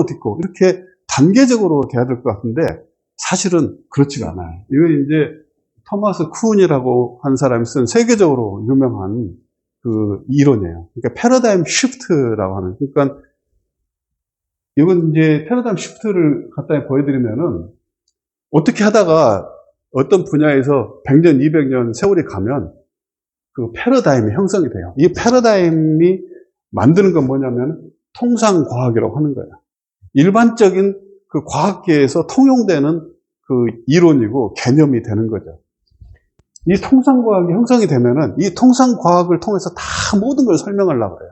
딛고 이렇게 단계적으로 돼야 될 것 같은데 사실은 그렇지가 않아요. 이거 이제 토마스 쿤이라고 한 사람이 쓴 세계적으로 유명한 그 이론이에요. 그러니까 패러다임 시프트라고 하는. 그러니까 이건 이제 패러다임 시프트를 갖다 보여드리면은 어떻게 하다가 어떤 분야에서 100년, 200년 세월이 가면 그 패러다임이 형성이 돼요. 이 패러다임이 만드는 건 뭐냐면 통상과학이라고 하는 거예요. 일반적인 그 과학계에서 통용되는 그 이론이고 개념이 되는 거죠. 이 통상과학이 형성이 되면은 이 통상과학을 통해서 다 모든 걸 설명하려고 해요.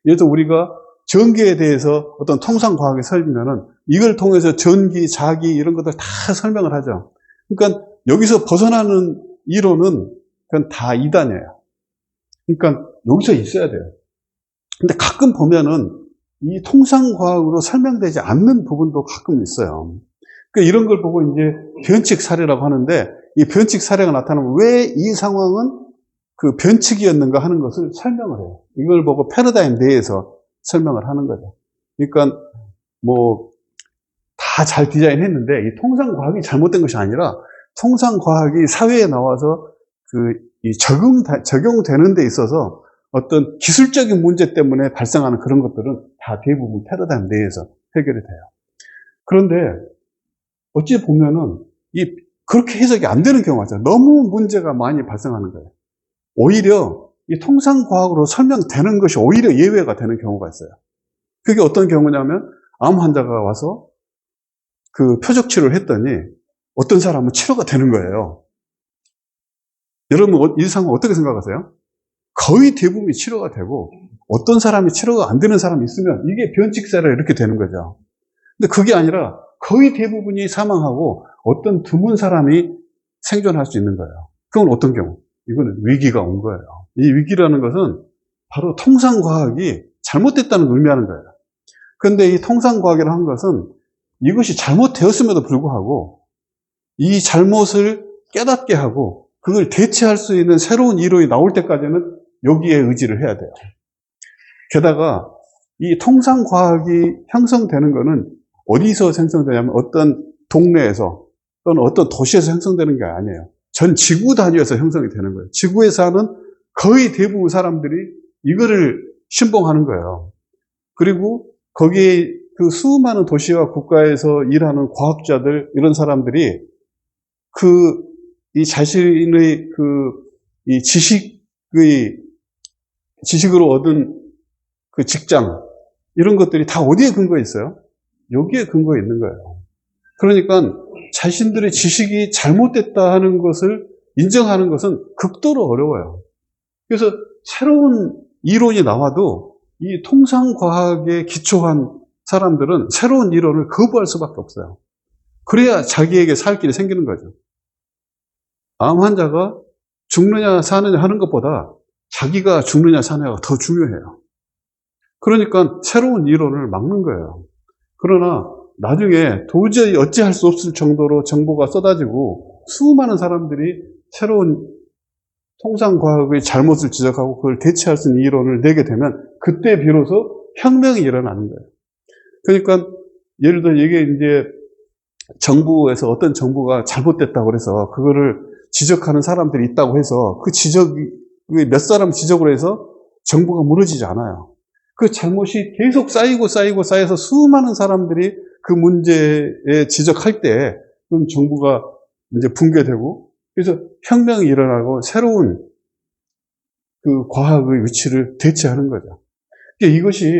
예를 들어 우리가 전기에 대해서 어떤 통상과학이 설명하면은 이걸 통해서 전기, 자기 이런 것들 다 설명을 하죠. 그러니까 여기서 벗어나는 이론은 그건 다 이단이에요. 그러니까 여기서 있어야 돼요. 근데 가끔 보면은 이 통상과학으로 설명되지 않는 부분도 가끔 있어요. 그러니까 이런 걸 보고 이제 변칙 사례라고 하는데 이 변칙 사례가 나타나면 왜 이 상황은 그 변칙이었는가 하는 것을 설명을 해요. 이걸 보고 패러다임 내에서 설명을 하는 거죠. 그러니까 뭐 다 잘 디자인했는데 이 통상과학이 잘못된 것이 아니라 통상과학이 사회에 나와서 이 적용되는 데 있어서 어떤 기술적인 문제 때문에 발생하는 그런 것들은 다 대부분 패러다임 내에서 해결이 돼요. 그런데 어찌 보면은 그렇게 해석이 안 되는 경우가 있어요. 너무 문제가 많이 발생하는 거예요. 오히려 이 통상과학으로 설명되는 것이 오히려 예외가 되는 경우가 있어요. 그게 어떤 경우냐면 암 환자가 와서 그 표적 치료를 했더니 어떤 사람은 치료가 되는 거예요. 여러분 이 상황 어떻게 생각하세요? 거의 대부분이 치료가 되고 어떤 사람이 치료가 안 되는 사람이 있으면 이게 변칙사례 이렇게 되는 거죠. 근데 그게 아니라 거의 대부분이 사망하고 어떤 드문 사람이 생존할 수 있는 거예요. 그건 어떤 경우? 이거는 위기가 온 거예요. 이 위기라는 것은 바로 통상과학이 잘못됐다는 걸 의미하는 거예요. 그런데 이 통상과학이라고 하는 것은 이것이 잘못되었음에도 불구하고 이 잘못을 깨닫게 하고 그걸 대체할 수 있는 새로운 이론이 나올 때까지는 여기에 의지를 해야 돼요. 게다가 이 통상과학이 형성되는 것은 어디서 생성되냐면 어떤 동네에서 또는 어떤 도시에서 형성되는 게 아니에요. 전 지구 단위에서 형성이 되는 거예요. 지구에 사는 거의 대부분 사람들이 이거를 신봉하는 거예요. 그리고 거기에 그 수많은 도시와 국가에서 일하는 과학자들 이런 사람들이 이 자신의 이 지식으로 얻은 그 직장 이런 것들이 다 어디에 근거해 있어요? 여기에 근거해 있는 거예요. 그러니까 자신들의 지식이 잘못됐다 하는 것을 인정하는 것은 극도로 어려워요. 그래서 새로운 이론이 나와도 이 통상과학에 기초한 사람들은 새로운 이론을 거부할 수밖에 없어요. 그래야 자기에게 살 길이 생기는 거죠. 암 환자가 죽느냐 사느냐 하는 것보다 자기가 죽느냐 사느냐가 더 중요해요. 그러니까 새로운 이론을 막는 거예요. 그러나 나중에 도저히 어찌할 수 없을 정도로 정보가 쏟아지고 수많은 사람들이 새로운 통상과학의 잘못을 지적하고 그걸 대체할 수 있는 이론을 내게 되면 그때 비로소 혁명이 일어나는 거예요. 그러니까 예를 들어 이게 이제 정부에서 어떤 정부가 잘못됐다고 해서 그거를 지적하는 사람들이 있다고 해서 그 몇 사람 지적으로 해서 정부가 무너지지 않아요. 그 잘못이 계속 쌓여서 수많은 사람들이 그 문제에 지적할 때 그럼 정부가 이제 붕괴되고 그래서 혁명이 일어나고 새로운 그 과학의 위치를 대체하는 거죠. 그러니까 이것이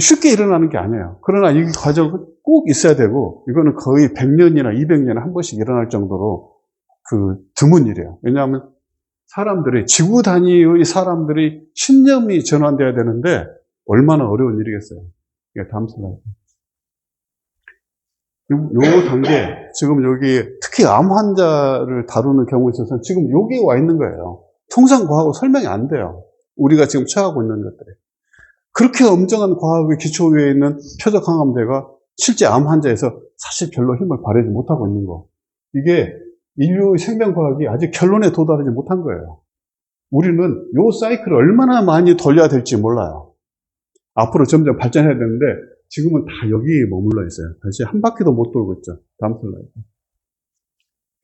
쉽게 일어나는 게 아니에요. 그러나 이 과정은 꼭 있어야 되고 이거는 거의 100년이나 200년에 한 번씩 일어날 정도로 드문 일이에요. 왜냐하면 지구 단위의 사람들이 신념이 전환돼야 되는데 얼마나 어려운 일이겠어요. 다음 슬라이드. 요 단계, 지금 여기 특히 암 환자를 다루는 경우에 있어서 지금 여기에 와 있는 거예요. 통상과학으로 설명이 안 돼요. 우리가 지금 처하고 있는 것들이. 그렇게 엄정한 과학의 기초 위에 있는 표적 항암제가 실제 암 환자에서 사실 별로 힘을 발휘하지 못하고 있는 거. 이게 인류의 생명과학이 아직 결론에 도달하지 못한 거예요. 우리는 요 사이클을 얼마나 많이 돌려야 될지 몰라요. 앞으로 점점 발전해야 되는데 지금은 다 여기 머물러 있어요. 다시 한 바퀴도 못 돌고 있죠. 다음 슬라이드.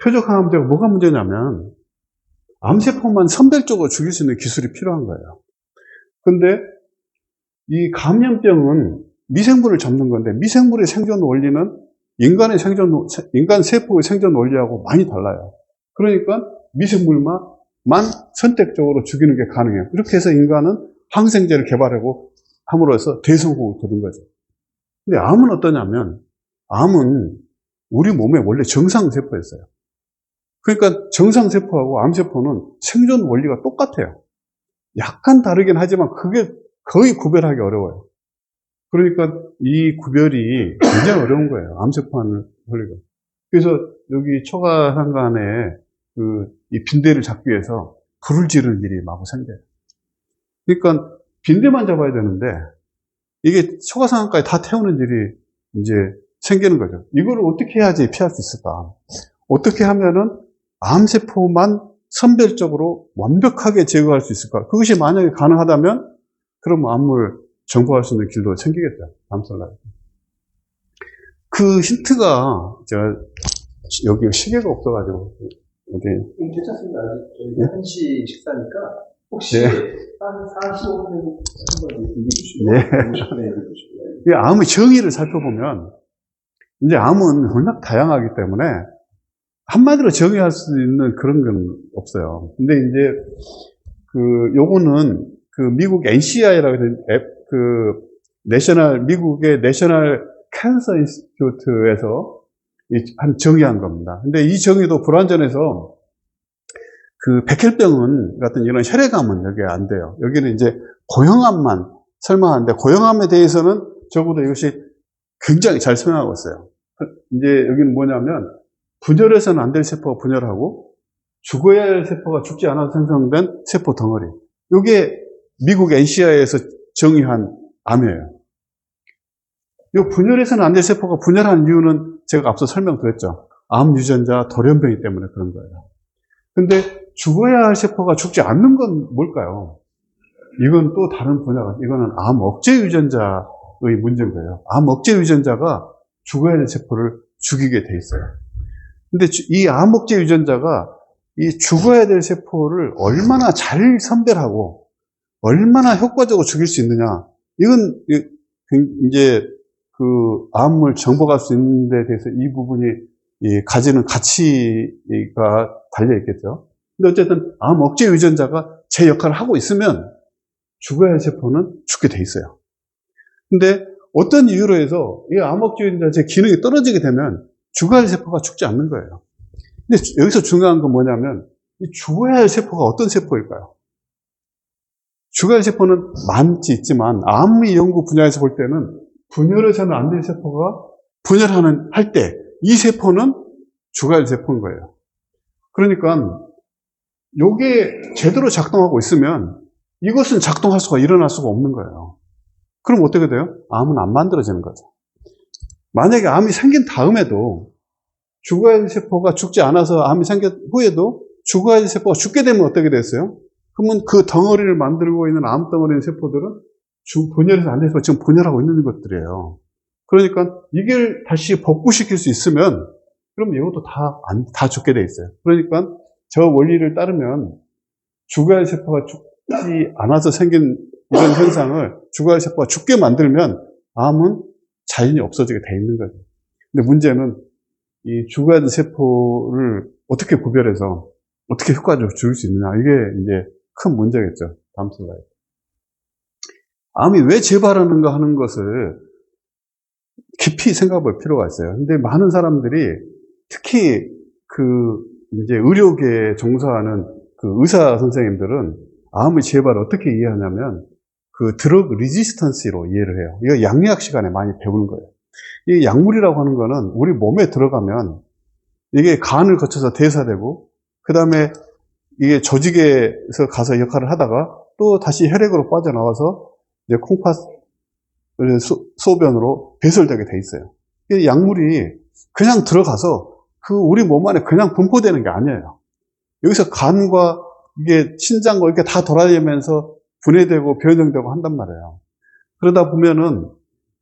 표적항암제가 뭐가 문제냐면 암세포만 선별적으로 죽일 수 있는 기술이 필요한 거예요. 근데 이 감염병은 미생물을 잡는 건데 미생물의 생존 원리는 인간 세포의 생존 원리하고 많이 달라요. 그러니까 미생물만 선택적으로 죽이는 게 가능해요. 이렇게 해서 인간은 항생제를 개발하고 함으로써 대성공을 거둔 거죠. 근데 암은 어떠냐면 암은 우리 몸에 원래 정상세포였어요. 그러니까 정상세포하고 암세포는 생존 원리가 똑같아요. 약간 다르긴 하지만 그게 거의 구별하기 어려워요. 그러니까 이 구별이 굉장히 어려운 거예요. 암세포와는 원리가. 그래서 여기 초가상간에 이 빈대를 잡기 위해서 불을 지를 일이 마구 생겨요. 그러니까 빈대만 잡아야 되는데 이게 초가상간까지 다 태우는 일이 이제 생기는 거죠. 이걸 어떻게 해야지 피할 수 있을까? 어떻게 하면은 암세포만 선별적으로 완벽하게 제거할 수 있을까? 그것이 만약에 가능하다면 그럼 암을 정복할 수 있는 길도 생기겠죠. 다음 슬라이드. 그 힌트가 제가 여기 시계가 없어가지고 어디 괜찮습니다. 저희가 1시 식사니까 혹시 네. 한 45분 한번 얘기해 주시고 네. 이 암의 정의를 살펴보면 이제 암은 워낙 다양하기 때문에 한마디로 정의할 수 있는 그런 건 없어요. 근데 이제 요거는 미국 NCI라고 하는 미국의 내셔널 캔서 인스티튜트에서 한 정의한 겁니다. 근데 이 정의도 불완전해서 백혈병은 같은 이런 혈액암은 여기에 안 돼요. 여기는 이제 고형암만 설명하는데 고형암에 대해서는 적어도 이것이 굉장히 잘 설명하고 있어요. 이제 여기는 뭐냐면 분열해서는 안 될 세포가 분열하고 죽어야 할 세포가 죽지 않아서 생성된 세포 덩어리. 이게 미국 NCI에서 정의한 암이에요. 이 분열해서는 안 될 세포가 분열하는 이유는 제가 앞서 설명드렸죠. 암 유전자 돌연변이 때문에 그런 거예요. 근데 죽어야 할 세포가 죽지 않는 건 뭘까요? 이건 또 다른 분야가, 이거는 암 억제 유전자의 문제인 거예요. 암 억제 유전자가 죽어야 할 세포를 죽이게 돼 있어요. 근데 이 암 억제 유전자가 이 죽어야 될 세포를 얼마나 잘 선별하고 얼마나 효과적으로 죽일 수 있느냐. 이건 이제 암을 정복할 수 있는 데 대해서 이 부분이 가지는 가치가 달려 있겠죠. 근데 어쨌든 암 억제 유전자가 제 역할을 하고 있으면 죽어야 할 세포는 죽게 돼 있어요. 근데 어떤 이유로 해서 이 암 억제 유전자의 기능이 떨어지게 되면 죽어야 할 세포가 죽지 않는 거예요. 근데 여기서 중요한 건 뭐냐면 이 죽어야 할 세포가 어떤 세포일까요? 죽어야 할 세포는 많지 있지만 암의 연구 분야에서 볼 때는 분열해서는 안 될 세포가 할 때 이 세포는 죽어야 할 세포인 거예요. 그러니까 이게 제대로 작동하고 있으면 이것은 일어날 수가 없는 거예요. 그럼 어떻게 돼요? 암은 안 만들어지는 거죠. 만약에 암이 생긴 다음에도 죽어야 할 세포가 죽지 않아서 암이 생긴 후에도 죽어야 할 세포가 죽게 되면 어떻게 됐어요? 그러면 그 덩어리를 만들고 있는 암 덩어리 세포들은 분열해서 안 돼서 지금 분열하고 있는 것들이에요. 그러니까 이걸 다시 복구시킬 수 있으면 그럼 이것도 다 죽게 돼 있어요. 그러니까 저 원리를 따르면 죽어야 할 세포가 죽지 않아서 생긴 이런 현상을 죽어야 할 세포가 죽게 만들면 암은 자연히 없어지게 돼 있는 거죠. 근데 문제는 이 죽어야 할 세포를 어떻게 구별해서 어떻게 효과적으로 죽일 수 있느냐. 이게 이제 큰 문제겠죠. 다음 슬라이드. 암이 왜 재발하는가 하는 것을 깊이 생각해 볼 필요가 있어요. 근데 많은 사람들이 특히 이제 의료계에 종사하는 의사 선생님들은 암의 재발을 어떻게 이해하냐면 드러그 리지스턴스로 이해를 해요. 이거 양리학 시간에 많이 배우는 거예요. 이 약물이라고 하는 거는 우리 몸에 들어가면 이게 간을 거쳐서 대사되고 그 다음에 이게 조직에서 가서 역할을 하다가 또 다시 혈액으로 빠져나와서 이제 소변으로 배설되게 돼 있어요. 이 약물이 그냥 들어가서 우리 몸 안에 그냥 분포되는 게 아니에요. 여기서 간과 이게 신장과 이렇게 다 돌아다니면서 분해되고 변형되고 한단 말이에요. 그러다 보면은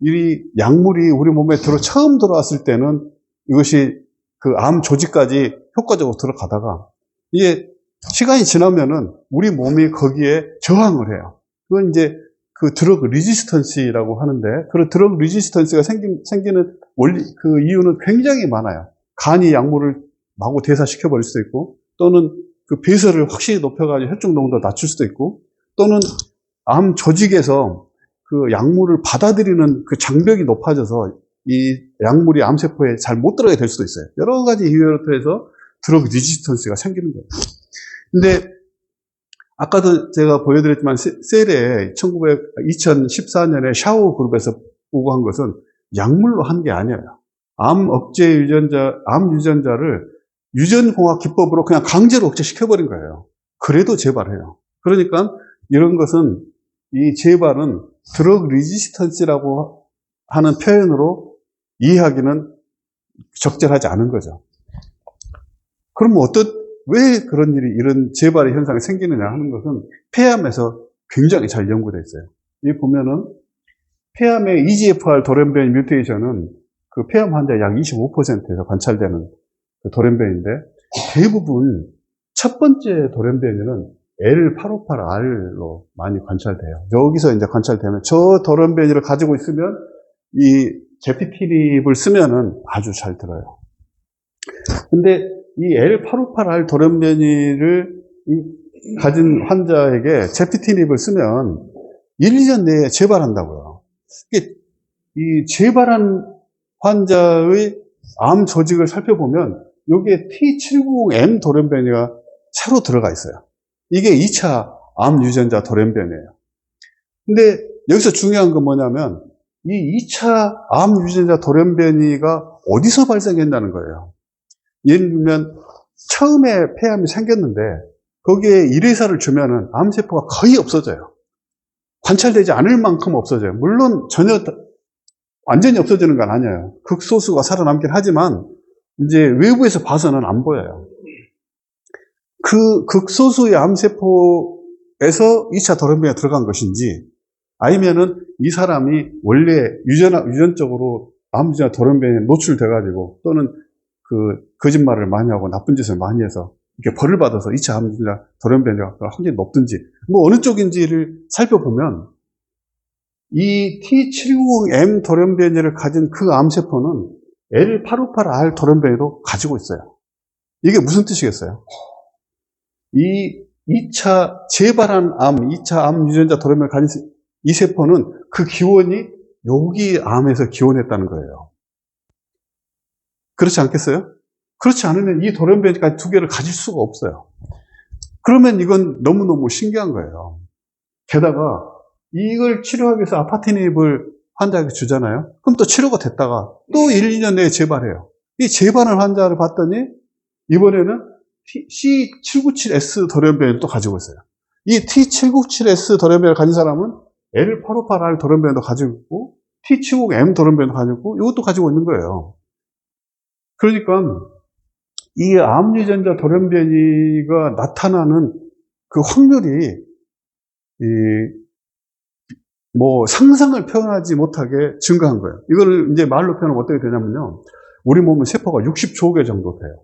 이 약물이 우리 몸에 처음 들어왔을 때는 이것이 그 암 조직까지 효과적으로 들어가다가 이게 시간이 지나면은 우리 몸이 거기에 저항을 해요. 그건 이제 그 드러그 리지스턴스라고 하는데, 그런 드러그 리지스턴스가 생기는 원리, 그 이유는 굉장히 많아요. 간이 약물을 마구 대사시켜버릴 수도 있고, 또는 그 배설을 확실히 높여가지고 혈중 농도를 낮출 수도 있고, 또는 암 조직에서 그 약물을 받아들이는 그 장벽이 높아져서 이 약물이 암세포에 잘 못 들어가게 될 수도 있어요. 여러 가지 이유로 해서 드러그 리지스턴스가 생기는 거예요. 근데 아까도 제가 보여드렸지만 셀에 2014년에 샤오 그룹에서 보고한 것은 약물로 한 게 아니에요. 암 유전자를 유전공학 기법으로 그냥 강제로 억제시켜버린 거예요. 그래도 재발해요. 그러니까 이런 것은, 이 재발은 드러그 리지스턴스라고 하는 표현으로 이해하기는 적절하지 않은 거죠. 그럼 왜 그런 일이, 이런 재발의 현상이 생기느냐 하는 것은 폐암에서 굉장히 잘 연구되어 있어요. 여기 보면은 폐암의 EGFR 돌연변이 뮤테이션은 그 폐암 환자 약 25%에서 관찰되는 그 돌연변인데, 대부분 첫 번째 돌연변이는 L858R로 많이 관찰돼요. 여기서 이제 관찰되면, 저 돌연변이를 가지고 있으면 이 제피티립을 쓰면은 아주 잘 들어요. 근데 이 L858R 돌연변이를 가진 환자에게 제피티닙을 쓰면 1, 2년 내에 재발한다고요. 이 재발한 환자의 암 조직을 살펴보면 여기에 T790M 돌연변이가 새로 들어가 있어요. 이게 2차 암 유전자 돌연변이에요. 근데 여기서 중요한 건 뭐냐면, 이 2차 암 유전자 돌연변이가 어디서 발생했다는 거예요. 예를 들면 처음에 폐암이 생겼는데 거기에 1회사를 주면은 암세포가 거의 없어져요. 관찰되지 않을 만큼 없어져요. 물론 전혀 완전히 없어지는 건 아니에요. 극소수가 살아남긴 하지만 이제 외부에서 봐서는 안 보여요. 그 극소수의 암세포에서 2차 돌연변이가 들어간 것인지, 아니면은 이 사람이 원래 유전적으로 암 유전자 돌연변이에 노출돼가지고, 또는 그 거짓말을 많이 하고 나쁜 짓을 많이 해서 이렇게 벌을 받아서 2차 암 유전자 돌연변이가 확률이 높든지, 뭐 어느 쪽인지를 살펴보면 이 T790M 돌연변이를 가진 그 암세포는 L858R 돌연변이도 가지고 있어요. 이게 무슨 뜻이겠어요? 이 2차 재발한 2차 암 유전자 돌연변이를 가진 이 세포는 그 기원이 여기 암에서 기원했다는 거예요. 그렇지 않겠어요? 그렇지 않으면 이 돌연변이까지 두 개를 가질 수가 없어요. 그러면 이건 너무너무 신기한 거예요. 게다가 이걸 치료하기 위해서 아파티닙을 환자에게 주잖아요. 그럼 또 치료가 됐다가 또 1, 2년 내에 재발해요. 이 재발한 환자를 봤더니 이번에는 C797S 돌연변이를 또 가지고 있어요. 이 T797S 돌연변이를 가진 사람은 L858R 돌연변이도 가지고 있고 T790M 돌연변이도 가지고 있고 이것도 가지고 있는 거예요. 그러니까 이 암 유전자 돌연변이가 나타나는 그 확률이 뭐 상상을 표현하지 못하게 증가한 거예요. 이거를 이제 말로 표현하면 어떻게 되냐면요, 우리 몸은 세포가 60조 개 정도 돼요.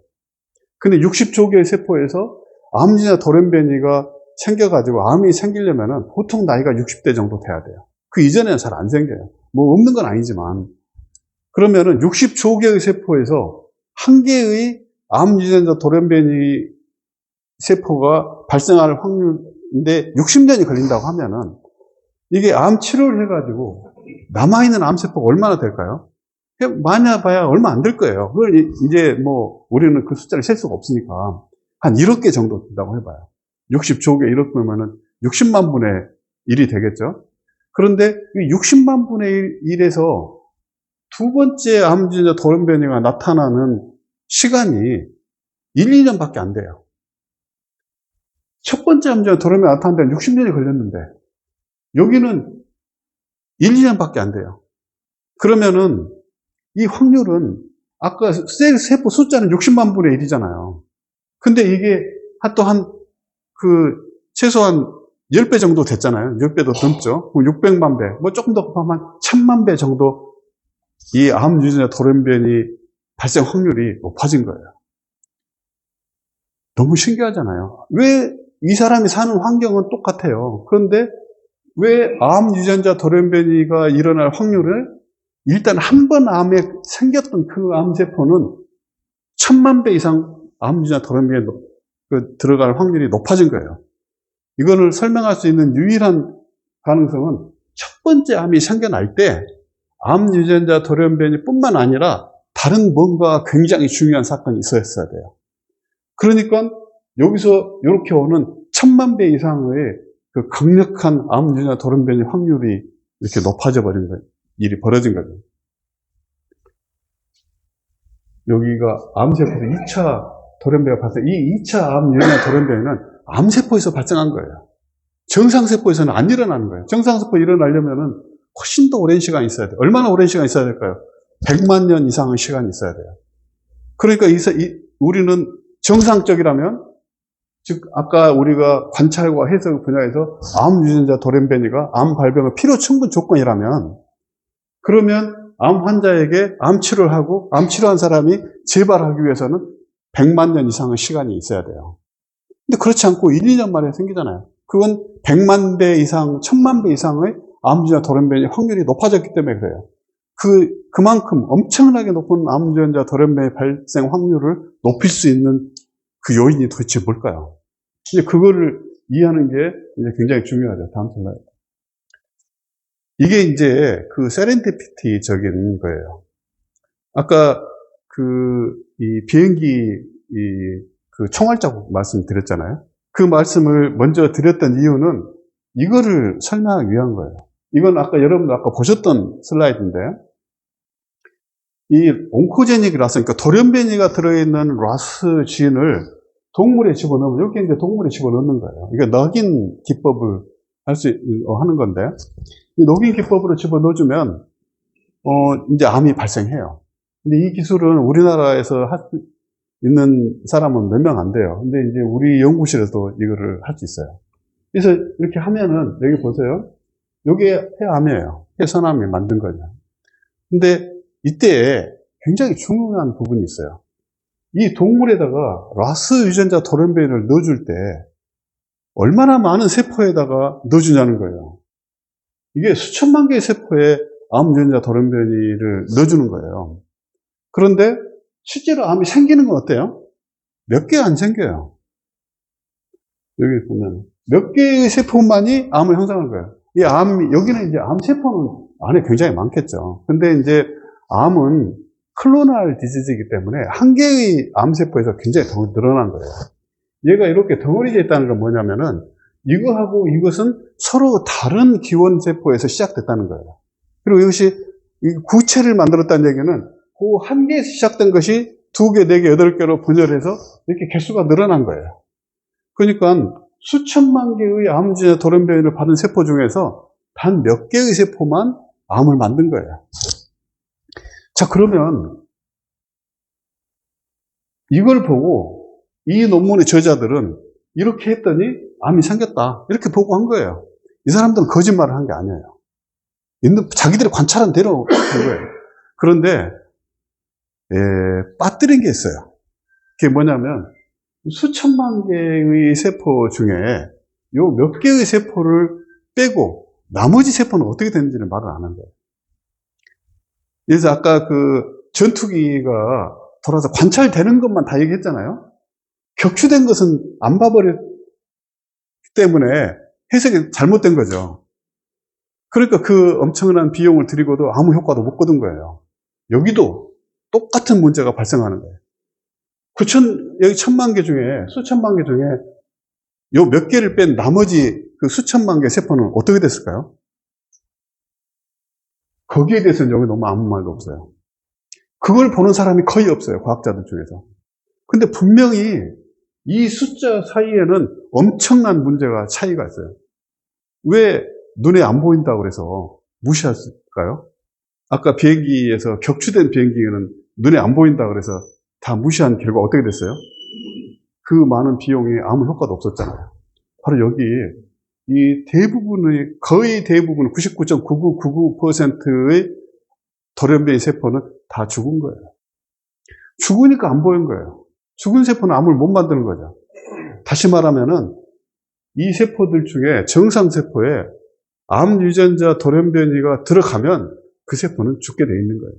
근데 60조 개의 세포에서 암 유전자 돌연변이가 생겨가지고 암이 생기려면은 보통 나이가 60대 정도 돼야 돼요. 그 이전에는 잘 안 생겨요. 뭐 없는 건 아니지만, 그러면은 60조 개의 세포에서 한 개의 암 유전자 돌연변이 세포가 발생할 확률인데 60년이 걸린다고 하면은 이게 암 치료를 해가지고 남아있는 암세포가 얼마나 될까요? 많아봐야 얼마 안 될 거예요. 그걸 이제 뭐 우리는 그 숫자를 셀 수가 없으니까 한 1억 개 정도 된다고 해봐요. 60조 개 1억 개면은 60만 분의 1이 되겠죠. 그런데 이 60만 분의 1에서 두 번째 암 유전자 돌연변이가 나타나는 시간이 1, 2년밖에 안 돼요. 첫 번째 암 유전자 돌연변이가 나타난 데는 60년이 걸렸는데 여기는 1, 2년밖에 안 돼요. 그러면은 이 확률은 아까 세포 숫자는 60만 분의 1이잖아요. 근데 이게 또한 최소한 10배 정도 됐잖아요. 10배도 넘죠. 600만 배, 뭐 조금 더 급하면 1000만 배 정도 이 암 유전자 돌연변이 발생 확률이 높아진 거예요. 너무 신기하잖아요. 왜 이 사람이 사는 환경은 똑같아요. 그런데 왜 암 유전자 돌연변이가 일어날 확률을 일단 한 번 암에 생겼던 그 암세포는 1000만 배 이상 암 유전자 돌연변이 들어갈 확률이 높아진 거예요. 이거를 설명할 수 있는 유일한 가능성은 첫 번째 암이 생겨날 때 암 유전자 돌연변이 뿐만 아니라 다른 뭔가 굉장히 중요한 사건이 있었어야 돼요. 그러니까 여기서 이렇게 오는 1000만 배 이상의 그 강력한 암 유전자 돌연변이 확률이 이렇게 높아져 버린 거예요. 일이 벌어진 거죠. 여기가 암세포에서 2차 돌연변이가 발생, 이 2차 암 유전자 돌연변이는 암세포에서 발생한 거예요. 정상세포에서는 안 일어나는 거예요. 정상세포 일어나려면은 훨씬 더 오랜 시간이 있어야 돼요. 얼마나 오랜 시간이 있어야 될까요? 100만 년 이상의 시간이 있어야 돼요. 그러니까 우리는 정상적이라면, 즉 아까 우리가 관찰과 해석 분야에서 암 유전자 돌연변이가 암 발병의 필요 충분 조건이라면, 그러면 암 환자에게 암 치료를 하고 암 치료한 사람이 재발하기 위해서는 100만 년 이상의 시간이 있어야 돼요. 근데 그렇지 않고 1, 2년 만에 생기잖아요. 그건 100만 배 이상, 1000만 배 이상의 암 유전자 돌연변이 확률이 높아졌기 때문에 그래요. 그만큼 엄청나게 높은 암 유전자 돌연변이 발생 확률을 높일 수 있는 그 요인이 도대체 뭘까요? 이제 그거를 이해하는 게 이제 굉장히 중요하죠. 다음 슬라이드. 이게 이제 그 세렌디피티적인 거예요. 아까 이 비행기 그 총알자국 말씀드렸잖아요. 그 말씀을 먼저 드렸던 이유는 이거를 설명하기 위한 거예요. 이건 여러분도 아까 보셨던 슬라이드인데, 이 온코제닉 라스, 그러니까 돌연변이가 들어있는 라스 진을 동물에 집어넣으면, 여기 이제 동물에 집어넣는 거예요. 이게 녹인 기법을 하는 건데, 이 녹인 기법으로 집어넣어주면, 이제 암이 발생해요. 근데 이 기술은 우리나라에서 할 수 있는 사람은 몇 명 안 돼요. 근데 이제 우리 연구실에도 이거를 할 수 있어요. 그래서 이렇게 하면은, 여기 보세요. 이게 폐암이에요. 폐선암이 만든 거죠. 근데 이때 굉장히 중요한 부분이 있어요. 이 동물에다가 라스 유전자 돌연변이를 넣어줄 때 얼마나 많은 세포에다가 넣어주냐는 거예요. 이게 수천만 개의 세포에 암 유전자 돌연변이를 넣어주는 거예요. 그런데 실제로 암이 생기는 건 어때요? 몇 개 안 생겨요. 여기 보면 몇 개의 세포만이 암을 형성하는 거예요. 여기는 이제 암세포는 안에 굉장히 많겠죠. 근데 이제 암은 클로날 디지즈이기 때문에 한 개의 암세포에서 굉장히 더 늘어난 거예요. 얘가 이렇게 덩어리져 있다는 건 뭐냐면은, 이거하고 이것은 서로 다른 기원세포에서 시작됐다는 거예요. 그리고 이것이 구체를 만들었다는 얘기는 그 한 개에서 시작된 것이 2개, 4개, 8개로 분열해서 이렇게 개수가 늘어난 거예요. 그러니까 수천만 개의 암 유전자 돌연변이를 받은 세포 중에서 단 몇 개의 세포만 암을 만든 거예요. 자, 그러면 이걸 보고 이 논문의 저자들은 이렇게 했더니 암이 생겼다, 이렇게 보고한 거예요. 이 사람들은 거짓말을 한 게 아니에요. 자기들이 관찰한 대로 한 거예요. 그런데 빠뜨린 게 있어요. 그게 뭐냐면, 수천만 개의 세포 중에 요 몇 개의 세포를 빼고 나머지 세포는 어떻게 되는지를 말을 안 한 거예요. 그래서 아까 전투기가 돌아서 관찰되는 것만 다 얘기했잖아요. 격추된 것은 안 봐버렸기 때문에 해석이 잘못된 거죠. 그러니까 그 엄청난 비용을 들이고도 아무 효과도 못 거둔 거예요. 여기도 똑같은 문제가 발생하는 거예요. 여기 1000만 개 중에, 수천만 개 중에 요 몇 개를 뺀 나머지 그 수천만 개 세포는 어떻게 됐을까요? 거기에 대해서는 여기 너무 아무 말도 없어요. 그걸 보는 사람이 거의 없어요, 과학자들 중에서. 근데 분명히 이 숫자 사이에는 엄청난 문제가 차이가 있어요. 왜 눈에 안 보인다고 그래서 무시했을까요? 아까 비행기에서 격추된 비행기는 눈에 안 보인다고 그래서 다 무시한 결과 어떻게 됐어요? 그 많은 비용이 아무 효과도 없었잖아요. 바로 여기 거의 대부분 99.9999%의 돌연변이 세포는 다 죽은 거예요. 죽으니까 안 보인 거예요. 죽은 세포는 암을 못 만드는 거죠. 다시 말하면은 이 세포들 중에 정상 세포에 암 유전자 돌연변이가 들어가면 그 세포는 죽게 돼 있는 거예요.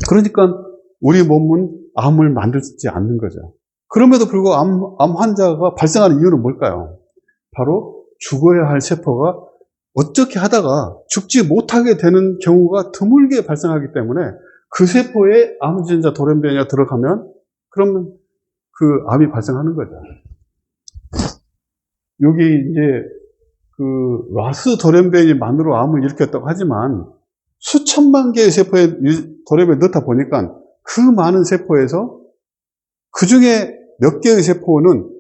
그러니까 우리 몸은 암을 만들지 않는 거죠. 그럼에도 불구하고 암 환자가 발생하는 이유는 뭘까요? 바로 죽어야 할 세포가 어떻게 하다가 죽지 못하게 되는 경우가 드물게 발생하기 때문에 그 세포에 암 유전자 돌연변이가 들어가면 그러면 그 암이 발생하는 거죠. 여기 이제 그 라스 돌연변이만으로 암을 일으켰다고 하지만 수천만 개의 세포에 돌연변이 넣다 보니까 그 많은 세포에서 그 중에 몇 개의 세포는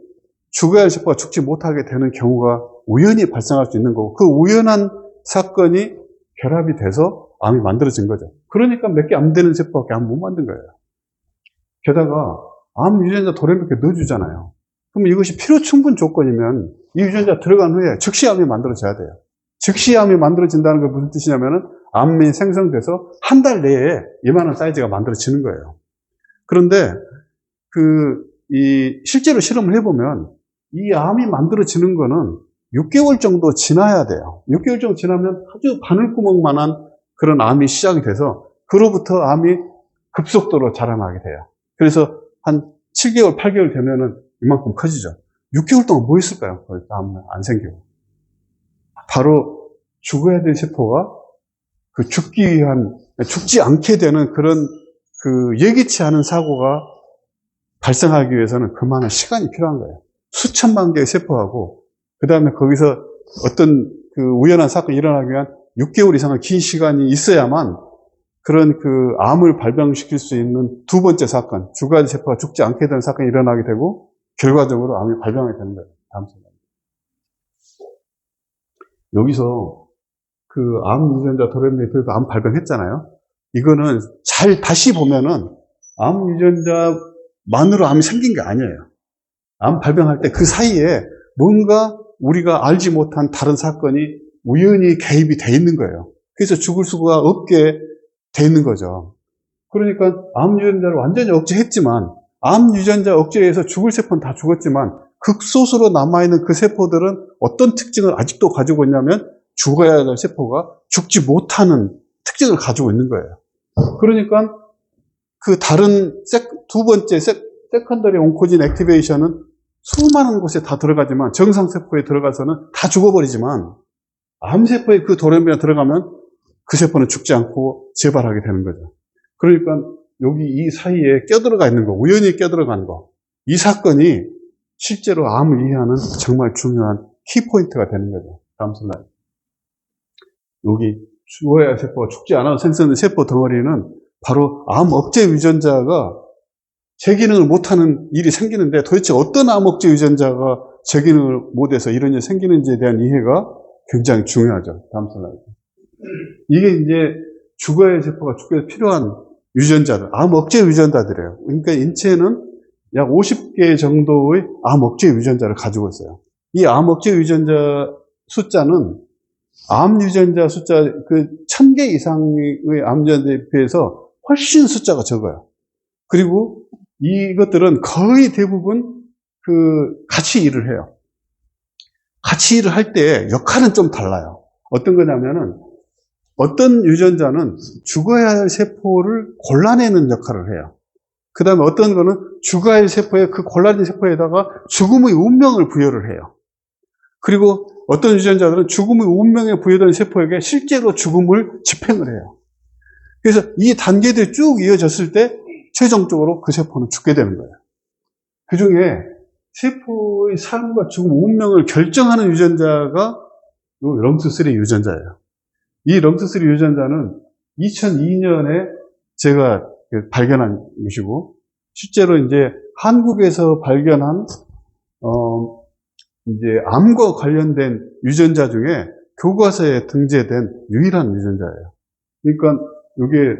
죽어야 할 세포가 죽지 못하게 되는 경우가 우연히 발생할 수 있는 거고, 그 우연한 사건이 결합이 돼서 암이 만들어진 거죠. 그러니까 몇 개 안 되는 세포밖에 암 못 만든 거예요. 게다가 암 유전자 돌연변이 넣어주잖아요. 그럼 이것이 필요 충분 조건이면 이 유전자 들어간 후에 즉시 암이 만들어져야 돼요. 즉시 암이 만들어진다는 게 무슨 뜻이냐면은 암이 생성돼서 한 달 내에 이만한 사이즈가 만들어지는 거예요. 그런데 실제로 실험을 해보면 이 암이 만들어지는 거는 6개월 정도 지나야 돼요. 6개월 정도 지나면 아주 바늘구멍만한 그런 암이 시작이 돼서 그로부터 암이 급속도로 자라나게 돼요. 그래서 한 7개월, 8개월 되면은 이만큼 커지죠. 6개월 동안 뭐 했을까요? 암 안 생기고. 바로 죽어야 될 세포가 죽지 않게 되는 그런 예기치 않은 사고가 발생하기 위해서는 그만한 시간이 필요한 거예요. 수천만 개의 세포하고, 그 다음에 거기서 어떤 우연한 사건이 일어나기 위한 6개월 이상의 긴 시간이 있어야만 그런 암을 발병시킬 수 있는 두 번째 사건, 죽어야 될 세포가 죽지 않게 되는 사건이 일어나게 되고, 결과적으로 암이 발병하게 되는 거예요. 다음 슬라이드. 여기서 암 유전자 돌연변이 들어서 암 발병했잖아요. 이거는 다시 보면은 암 유전자만으로 암이 생긴 게 아니에요. 암 발병할 때 그 사이에 뭔가 우리가 알지 못한 다른 사건이 우연히 개입이 돼 있는 거예요. 그래서 죽을 수가 없게 돼 있는 거죠. 그러니까 암 유전자를 완전히 억제했지만, 암 유전자 억제해서 죽을 세포는 다 죽었지만 극소수로 남아있는 그 세포들은 어떤 특징을 아직도 가지고 있냐면 죽어야 할 세포가 죽지 못하는 특징을 가지고 있는 거예요. 그러니까 다른 두 번째 세컨더리 온코진 액티베이션은 수많은 곳에 다 들어가지만 정상세포에 들어가서는 다 죽어버리지만 암세포에 돌연변이가 들어가면 그 세포는 죽지 않고 재발하게 되는 거죠. 그러니까 여기 이 사이에 껴들어가 있는 거, 우연히 껴들어간 거, 이 사건이 실제로 암을 이해하는 정말 중요한 키포인트가 되는 거죠. 다음 슬라이드. 여기 죽어야 할 세포가 죽지 않아도 생성된 세포 덩어리는 바로 암 억제 유전자가 제 기능을 못하는 일이 생기는데, 도대체 어떤 암 억제 유전자가 제 기능을 못해서 이런 일이 생기는지에 대한 이해가 굉장히 중요하죠. 다음 슬라이드. 이게 이제 죽어야 할 세포가 죽게 필요한 유전자들, 암 억제 유전자들이에요. 그러니까 인체는 약 50개 정도의 암 억제 유전자를 가지고 있어요. 이 암 억제 유전자 숫자는 암 유전자 숫자 1000개 이상의 암 유전자에 비해서 훨씬 숫자가 적어요. 그리고 이것들은 거의 대부분 같이 일을 해요. 같이 일을 할 때 역할은 좀 달라요. 어떤 거냐면은 어떤 유전자는 죽어야 할 세포를 골라내는 역할을 해요. 그 다음에 어떤 거는 죽어야 할 세포에 골라낸 세포에다가 죽음의 운명을 부여를 해요. 그리고 어떤 유전자들은 죽음의 운명에 부여된 세포에게 실제로 죽음을 집행을 해요. 그래서 이 단계들이 쭉 이어졌을 때 최종적으로 그 세포는 죽게 되는 거예요. 그 중에 세포의 삶과 죽음, 운명을 결정하는 유전자가 럼스3 유전자예요. 이 럼스3 유전자는 2002년에 제가 발견한 것이고, 실제로 이제 한국에서 발견한 이제 암과 관련된 유전자 중에 교과서에 등재된 유일한 유전자예요. 그러니까 이게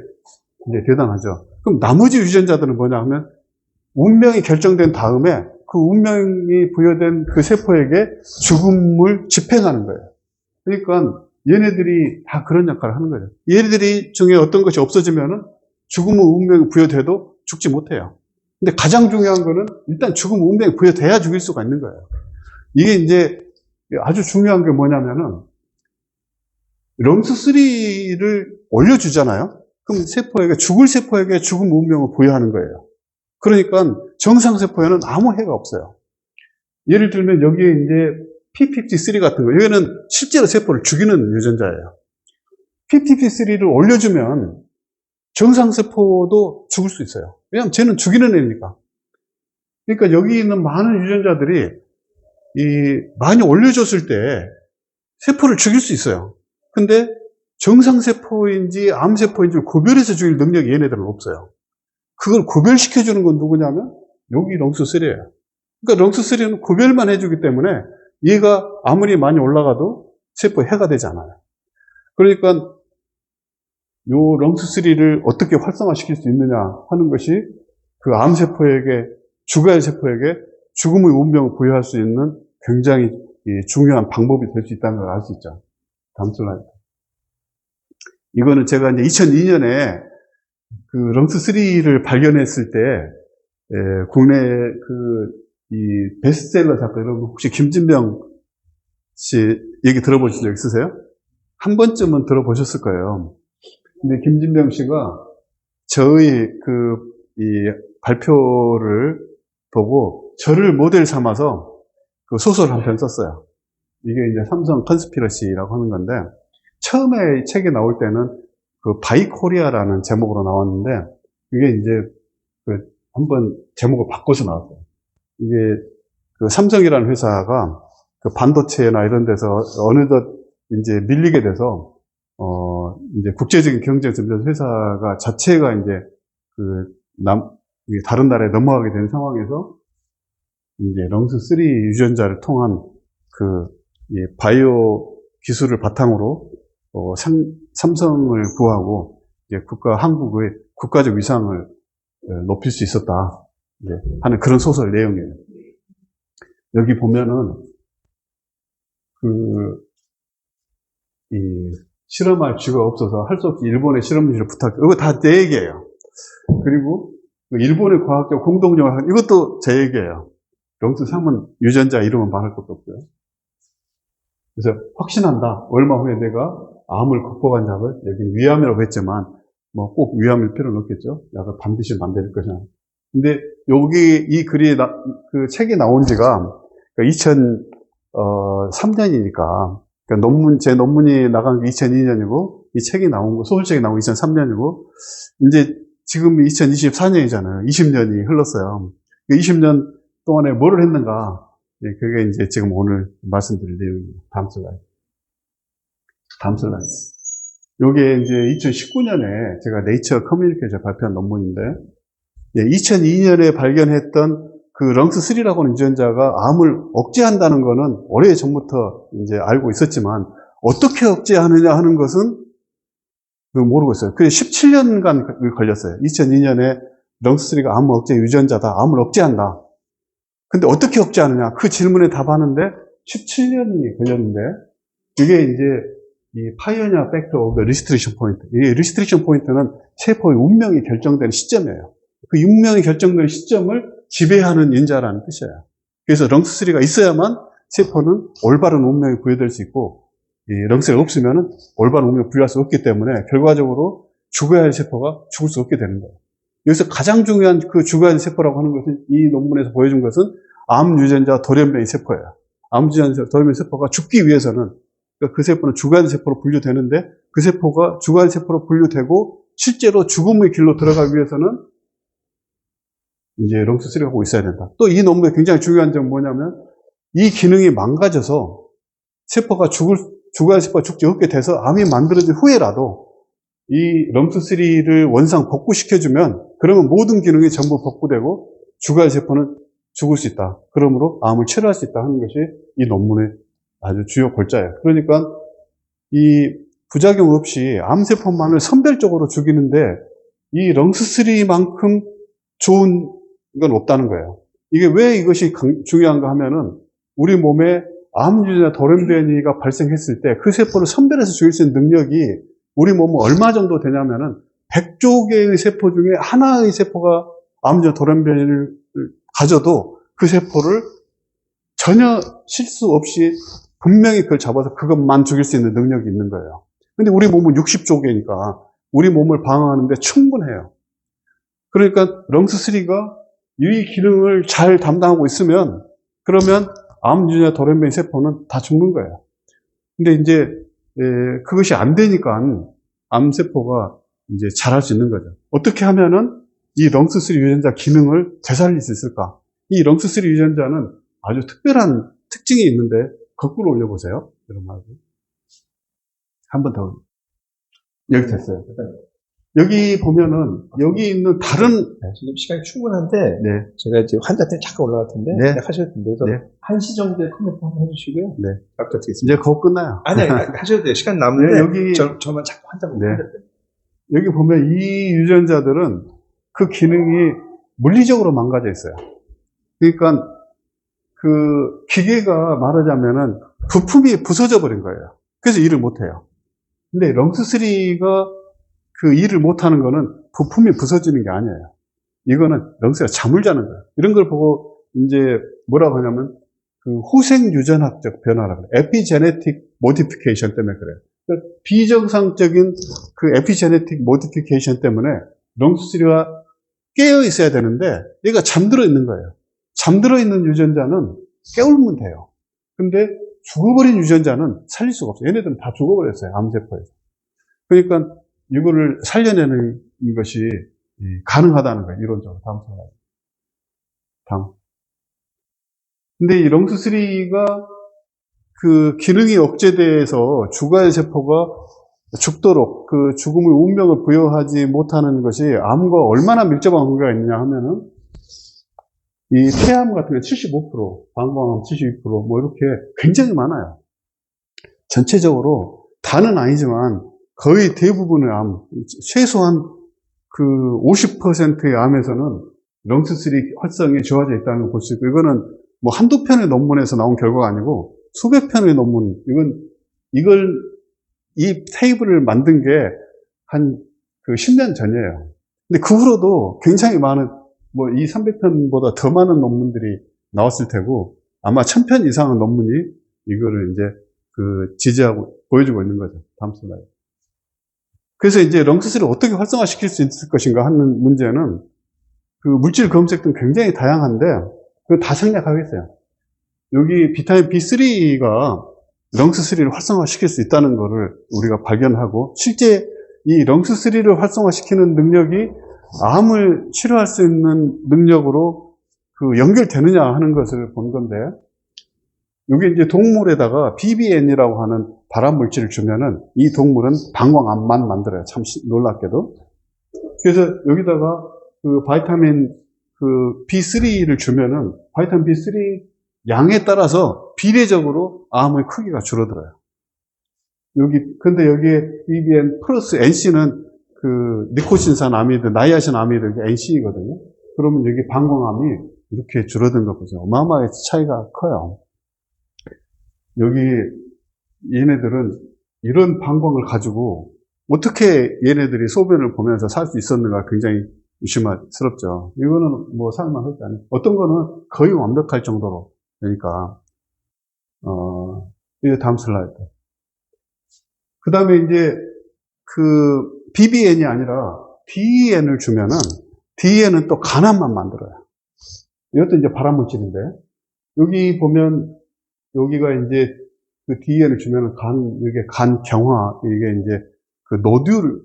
이제 대단하죠. 그럼 나머지 유전자들은 뭐냐 하면 운명이 결정된 다음에 그 운명이 부여된 그 세포에게 죽음을 집행하는 거예요. 그러니까 얘네들이 다 그런 역할을 하는 거예요. 얘네들이 중에 어떤 것이 없어지면은 죽음의 운명이 부여돼도 죽지 못해요. 근데 가장 중요한 거는 일단 죽음의 운명이 부여돼야 죽일 수가 있는 거예요. 이게 이제 아주 중요한 게 뭐냐면은 럼스3를 올려주잖아요. 그럼 죽을 세포에게 죽음의 운명을 부여하는 거예요. 그러니까 정상세포에는 아무 해가 없어요. 예를 들면 여기에 이제 p53 같은 거, 여기는 실제로 세포를 죽이는 유전자예요. p53를 올려주면 정상세포도 죽을 수 있어요. 왜냐하면 쟤는 죽이는 애니까. 그러니까 여기 있는 많은 유전자들이 많이 올려줬을 때 세포를 죽일 수 있어요. 근데 정상세포인지 암세포인지 구별해서 죽일 능력이 얘네들은 없어요. 그걸 구별시켜주는 건 누구냐면 여기 렁스3예요. 그러니까 렁스3는 구별만 해주기 때문에 얘가 아무리 많이 올라가도 세포에 해가 되지 않아요. 그러니까 요 렁스3를 어떻게 활성화시킬 수 있느냐 하는 것이 그 암세포에게, 죽어야 할 세포에게 죽음의 운명을 부여할 수 있는 굉장히 중요한 방법이 될 수 있다는 걸 알 수 있죠. 다음 슬라이드. 이거는 제가 이제 2002년에 그 렁스3를 발견했을 때, 국내 이 베스트셀러 작가 여러분 혹시 김진명 씨 얘기 들어보신 적 있으세요? 한 번쯤은 들어보셨을 거예요. 근데 김진명 씨가 저의 이 발표를 보고 저를 모델 삼아서 그 소설 한 편 썼어요. 이게 이제 삼성 컨스피러시라고 하는 건데, 처음에 책이 나올 때는 그 바이코리아라는 제목으로 나왔는데, 이게 이제 한번 제목을 바꿔서 나왔어요. 이게 그 삼성이라는 회사가 그 반도체나 이런 데서 어느덧 이제 밀리게 돼서 이제 국제적인 경쟁에서 밀려서 회사가 자체가 이제 다른 나라에 넘어가게 된 상황에서 이제 렁스3 유전자를 통한 바이오 기술을 바탕으로 삼성을 구하고 이제 한국의 국가적 위상을 높일 수 있었다 하는 그런 소설 내용이에요. 여기 보면은 이 실험할 쥐가 없어서 할 수 없이 일본의 실험실을 부탁해. 이거 다 내 얘기예요. 그리고 일본의 과학적 공동영화, 이것도 제 얘기예요. 렁스3은 유전자 이름은 말할 것도 없고요. 그래서 확신한다. 얼마 후에 내가 암을 극복한 작을, 여기 위암이라고 했지만 뭐 꼭 위암일 필요는 없겠죠. 약을 반드시 만들 것이냐. 근데 여기 이 글이 그 책이 나온 지가 2003년이니까 그러니까 제 논문이 나간 게 2002년이고 이 책이 나온 거, 소설책이 나온 게 2003년이고 이제 지금 2024년이잖아요. 20년이 흘렀어요. 20년 동안에 뭐를 했는가? 그게 이제 지금 오늘 말씀드릴 내용입니다. 다음 슬라이드. 요게 이제 2019년에 제가 네이처 커뮤니케이션 발표한 논문인데, 2002년에 발견했던 그 렁스3라고 하는 유전자가 암을 억제한다는 거는 오래 전부터 이제 알고 있었지만, 어떻게 억제하느냐 하는 것은 모르고 있어요. 그게 17년간 걸렸어요. 2002년에 렁스3가 암 억제 유전자다. 암을 억제한다. 근데 어떻게 억제하느냐? 그 질문에 답하는데 17년이 걸렸는데, 이게 이제 이 파이오니어 팩터 오브 리스트릭션 포인트. 이 리스트릭션 포인트는 세포의 운명이 결정되는 시점이에요. 그 운명이 결정되는 시점을 지배하는 인자라는 뜻이에요. 그래서 렁스3가 있어야만 세포는 올바른 운명이 부여될 수 있고, 이 렁스3가 없으면 올바른 운명을 부여할 수 없기 때문에 결과적으로 죽어야 할 세포가 죽을 수 없게 되는 거예요. 여기서 가장 중요한 그 죽어야 할 세포라고 하는 것은 이 논문에서 보여준 것은 암 유전자 돌연변이 세포예요. 암 유전자 돌연변이 세포가 죽기 위해서는 그 세포는 죽어야 할 세포로 분류되는데 그 세포가 죽어야 할 세포로 분류되고 실제로 죽음의 길로 들어가기 위해서는 이제 렁스3가 갖고 있어야 된다. 또 이 논문의 굉장히 중요한 점은 뭐냐면 이 기능이 망가져서 세포가 죽어야 할 세포가 죽지 않게 돼서 암이 만들어진 후에라도 이 렁스3를 원상 복구시켜주면 그러면 모든 기능이 전부 복구되고 죽어야 할 세포는 죽을 수 있다. 그러므로 암을 치료할 수 있다 하는 것이 이 논문의 아주 주요 골자예요. 그러니까 이 부작용 없이 암세포만을 선별적으로 죽이는데 이 렁스3만큼 좋은 건 없다는 거예요. 이게 왜 이것이 중요한가 하면은 우리 몸에 암 유전자 돌연변이가 발생했을 때 그 세포를 선별해서 죽일 수 있는 능력이 우리 몸은 얼마 정도 되냐면은 100조 개의 세포 중에 하나의 세포가 암 유전자 돌연변이를 가져도 그 세포를 전혀 실수 없이 분명히 그걸 잡아서 그것만 죽일 수 있는 능력이 있는 거예요. 근데 우리 몸은 60조 개니까 우리 몸을 방어하는데 충분해요. 그러니까 렁스3가 이 기능을 잘 담당하고 있으면 그러면 암 유전자 돌연변이 세포는 다 죽는 거예요. 근데 이제 그것이 안 되니까 암 세포가 이제 자랄 수 있는 거죠. 어떻게 하면은 이 렁스3 유전자 기능을 되살릴 수 있을까? 이 렁스3 유전자는 아주 특별한 특징이 있는데 거꾸로 올려보세요. 여러분 한 번 더. 여기 됐어요. 여기 보면은 여기 있는 다른 지금 시간이 충분한데 네. 제가 이제 환자 때문에 잠깐 올라갈 텐데 네. 하셔도 됩니다. 그래서 네. 1시 정도에 코멘트 한번 해주시고요. 네. 부탁드리겠습니다. 이제 그거 끝나요. 아니 하셔도 돼요. 시간 남는데 네, 여기 저만 자꾸 환자 보고 네. 환자 때문에. 여기 보면 이 유전자들은 그 기능이 물리적으로 망가져 있어요. 그러니까 그 기계가 말하자면은 부품이 부서져 버린 거예요. 그래서 일을 못 해요. 근데 렁스3가 그 일을 못 하는 거는 부품이 부서지는 게 아니에요. 이거는 렁스가 잠을 자는 거예요. 이런 걸 보고 이제 뭐라고 하냐면 그 후생 유전학적 변화라고 해요. 에피제네틱 모디피케이션 때문에 그래요. 그러니까 비정상적인 그 에피제네틱 모디피케이션 때문에 렁스3가 깨어 있어야 되는데 얘가 잠들어 있는 거예요. 잠들어 있는 유전자는 깨울면 돼요. 근데 죽어버린 유전자는 살릴 수가 없어요. 얘네들은 다 죽어버렸어요. 암세포에서. 그러니까 이거를 살려내는 것이 가능하다는 거예요. 이론적으로. 다음 슬라이드. 다음. 근데 이 렁스3가 그 기능이 억제돼서 주가의 세포가 죽도록 그 죽음의 운명을 부여하지 못하는 것이 암과 얼마나 밀접한 관계가 있느냐 하면은 이 폐암 같은 게 75%, 방광암 72%뭐 이렇게 굉장히 많아요. 전체적으로 다는 아니지만 거의 대부분의 암, 최소한 그 50%의 암에서는 렁스3 활성이 좋아져 있다는 걸 볼 수 있고, 이거는 뭐 한두 편의 논문에서 나온 결과가 아니고 수백 편의 논문, 이 테이블을 만든 게 한 그 10년 전이에요. 근데 그 후로도 굉장히 많은, 뭐 이 300편보다 더 많은 논문들이 나왔을 테고, 아마 1000편 이상의 논문이 이거를 이제 그 지지하고 보여주고 있는 거죠. 다음 슬라이드. 그래서 이제 렁스3를 어떻게 활성화시킬 수 있을 것인가 하는 문제는 그 물질 검색 등 굉장히 다양한데 그걸 다 생략하겠어요. 여기 비타민 B3가 렁스3를 활성화시킬 수 있다는 것을 우리가 발견하고, 실제 이 렁스3를 활성화시키는 능력이 암을 치료할 수 있는 능력으로 그 연결되느냐 하는 것을 본 건데, 여기 이제 동물에다가 BBN이라고 하는 발암 물질을 주면은 이 동물은 방광암만 만들어요. 참 놀랍게도. 그래서 여기다가 그 바이타민 그 B3를 주면은 바이타민 B3 양에 따라서 비례적으로 암의 크기가 줄어들어요. 근데 여기에 BBN 플러스 NC는 그 니코신산 아미드, 나이아신 아미드, NC거든요. 그러면 여기 방광암이 이렇게 줄어든 거 보세요. 어마어마하게 차이가 커요. 여기 얘네들은 이런 방광을 가지고 어떻게 얘네들이 소변을 보면서 살 수 있었는가 굉장히 의심스럽죠. 이거는 뭐 살만하지 않아요. 어떤 거는 거의 완벽할 정도로 되니까. 이제 다음 슬라이드. 그 다음에 이제 그 BBN이 아니라 DEN을 주면은 DEN은 또 간암만 만들어요. 이것도 이제 발암물질인데, 여기 보면 여기가 이제 그 DEN을 주면은 이게 간 경화, 이게 이제 그 노듈,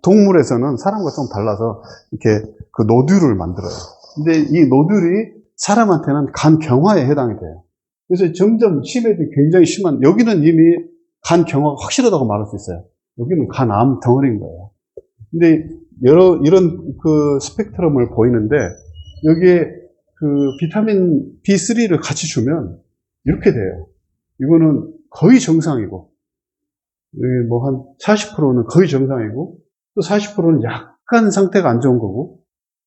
동물에서는 사람과 좀 달라서 이렇게 그 노듈을 만들어요. 근데 이 노듈이 사람한테는 간 경화에 해당이 돼요. 그래서 점점 심해지고 굉장히 심한, 여기는 이미 간 경화가 확실하다고 말할 수 있어요. 여기는 간암 덩어리인 거예요. 근데 이런 그 스펙트럼을 보이는데, 여기에 그 비타민 B3를 같이 주면 이렇게 돼요. 이거는 거의 정상이고, 여기 뭐 한 40%는 거의 정상이고, 또 40%는 약간 상태가 안 좋은 거고,